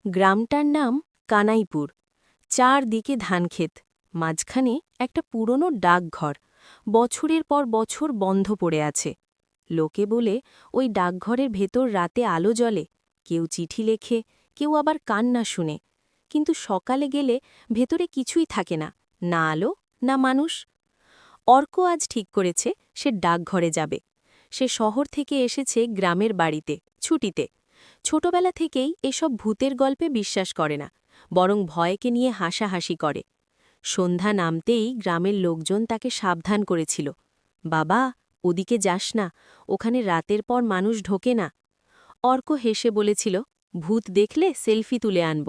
গ্রামটার নাম কানাইপুর। চারদিকে ধানক্ষেত, মাঝখানে একটা পুরনো ডাকঘর, বছরের পর বছর বন্ধ পড়ে আছে। লোকে বলে ওই ডাকঘরের ভেতর রাতে আলো জ্বলে, কেউ চিঠি লেখে, কেউ আবার কান্না শুনে। কিন্তু সকালে গেলে ভেতরে কিছুই থাকে না, না আলো, না মানুষ। অর্ক আজ ঠিক করেছে সে ডাকঘরে যাবে। সে শহর থেকে এসেছে গ্রামের বাড়িতে, ছুটিতে। ছোটবেলা থেকেই এসব ভূতের গল্পে বিশ্বাস করে না, বরং ভয়কে নিয়ে হাসাহাসি করে। সন্ধ্যা নামতেই গ্রামের লোকজন তাকে সাবধান করেছিল, বাবা, ওদিকে যাস না, ওখানে রাতের পর মানুষ ঢোকে না। অর্ক হেসে বলেছিল, ভূত দেখলে সেলফি তুলে আনব।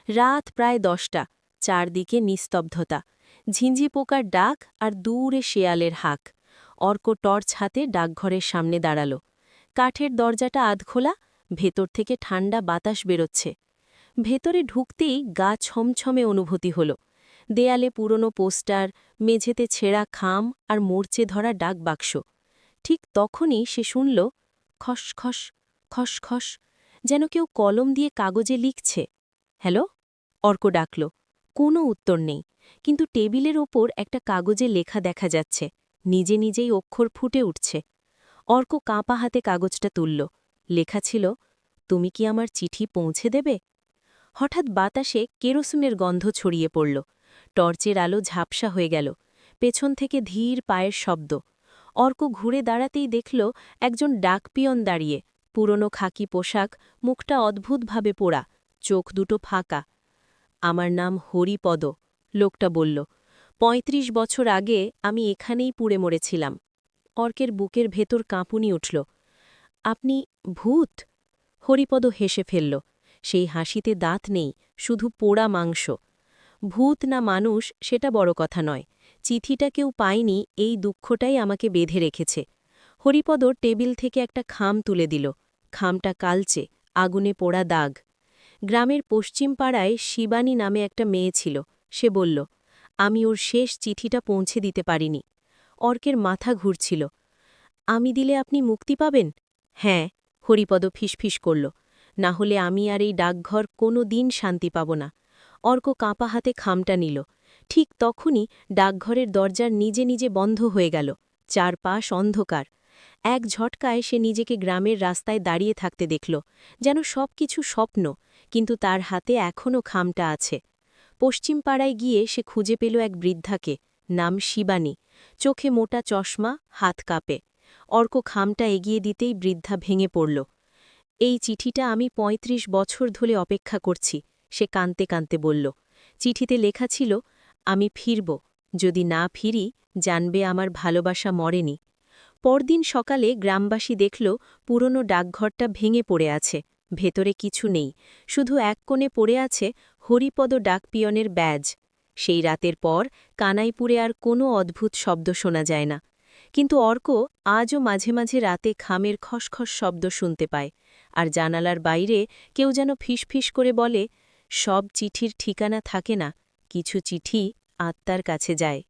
রাত প্রায় 10টা, চারদিকে নিস্তব্ধতা, ঝিঞ্ঝি পোকার ডাক আর দূরে শেয়ালের হাঁক। অর্ক টর্চ হাতে ডাকঘরের সামনে দাঁড়াল। কাঠের দরজাটা আধখোলা, ভেতর থেকে ঠান্ডা বাতাস বেরোচ্ছে। ভেতরে ঢুকতেই গা ছমছমে অনুভূতি হল। দেয়ালে পুরনো পোস্টার, মেঝেতে ছেঁড়া খাম আর মোর্চে ধরা ডাকবাক্স। ঠিক তখনই সে শুনল খসখস, খসখস, যেন কেউ কলম দিয়ে কাগজে লিখছে। হ্যালো, অর্ক ডাকল। কোনো উত্তর নেই, কিন্তু টেবিলের ওপর একটা কাগজে লেখা দেখা যাচ্ছে, নিজে নিজেই অক্ষর ফুটে উঠছে। অর্ক কাঁপা হাতে কাগজটা তুলল। লেখা ছিল, তুমি কি আমার চিঠি পৌঁছে দেবে? হঠাৎ বাতাসে কেরোসিনের গন্ধ ছড়িয়ে পড়ল। টর্চের আলো ঝাপসা হয়ে গেল। পেছন থেকে ধীর পায়ের শব্দ। অর্ক ঘুরে দাঁড়াতেই দেখল একজন ডাকপিয়ন দাঁড়িয়ে, পুরনো খাকি পোশাক, মুখটা অদ্ভুতভাবে পোড়া, চোখ দুটো ফাঁকা। আমার নাম হরিপদ, লোকটা বলল। ৩৫ বছর আগে আমি এখানেই পুড়ে মরেছিলাম। অর্কের বুকের ভেতর কাঁপুনি উঠল। আপনি ভূত? হরিপদ হেসে ফেলল। সেই হাসিতে দাঁত নেই, শুধু পোড়া মাংস। ভূত না মানুষ সেটা বড় কথা নয়, চিঠিটা কেউ পায়নি এই দুঃখটাই আমাকে বেঁধে রেখেছে। হরিপদ টেবিল থেকে একটা খাম তুলে দিল। খামটা কালচে, আগুনে পোড়া দাগ। গ্রামের পশ্চিম পাড়ায় শিবানী নামে একটা মেয়ে ছিল, সে বলল, আমি ওর শেষ চিঠিটা পৌঁছে দিতে পারিনি। অর্কের মাথা ঘুরছিল। আমি দিলে আপনি মুক্তি পাবেন? হ্যাঁ, হরিপদ ফিসফিস করল, না হলে আমি আর এই ডাকঘর কোনো দিন শান্তি পাব না। অর্ক কাঁপা হাতে খামটা নিল। ঠিক তখনই ডাকঘরের দরজার নিজে নিজে বন্ধ হয়ে গেল। চারপাশ অন্ধকার। এক ঝটকায় সে নিজেকে গ্রামের রাস্তায় দাঁড়িয়ে থাকতে দেখল, যেন সবকিছু স্বপ্ন, কিন্তু তার হাতে এখনও খামটা আছে। পশ্চিম পাড়ায় গিয়ে সে খুঁজে পেল এক বৃদ্ধাকে, নাম শিবানী, চোখে মোটা চশমা, হাত কাঁপে। অর্ক খামটা এগিয়ে দিতেই বৃদ্ধা ভেঙে পড়ল। এই চিঠিটা আমি ৩৫ বছর ধরে অপেক্ষা করছি, সে কাঁদতে কাঁদতে বলল। চিঠিতে লেখা ছিল, আমি ফিরব, যদি না ফিরি জানবে আমার ভালোবাসা মরেনি। পরদিন সকালে গ্রামবাসী দেখল পুরনো ডাকঘরটা ভেঙে পড়ে আছে, ভেতরে কিছু নেই, শুধু এক কোণে পড়ে আছে হরিপদ ডাকপিয়নের ব্যাজ। সেই রাতের পর কানাইপুরে আর কোনো অদ্ভুত শব্দ শোনা যায় না। কিন্তু অর্ক আজও মাঝে মাঝে রাতে খামের খসখস শব্দ শুনতে পায়, আর জানালার বাইরে কেউ যেন ফিসফিস করে বলে, সব চিঠির ঠিকানা থাকে না, কিছু চিঠি আত্মার কাছে যায়।